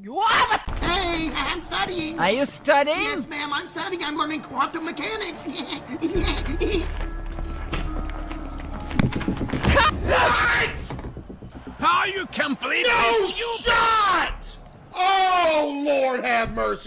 What? Hey, I'm studying. Are you studying? Yes, ma'am, I'm studying. I'm learning quantum mechanics. What? How you can believe No this? shot! Oh, Lord have mercy.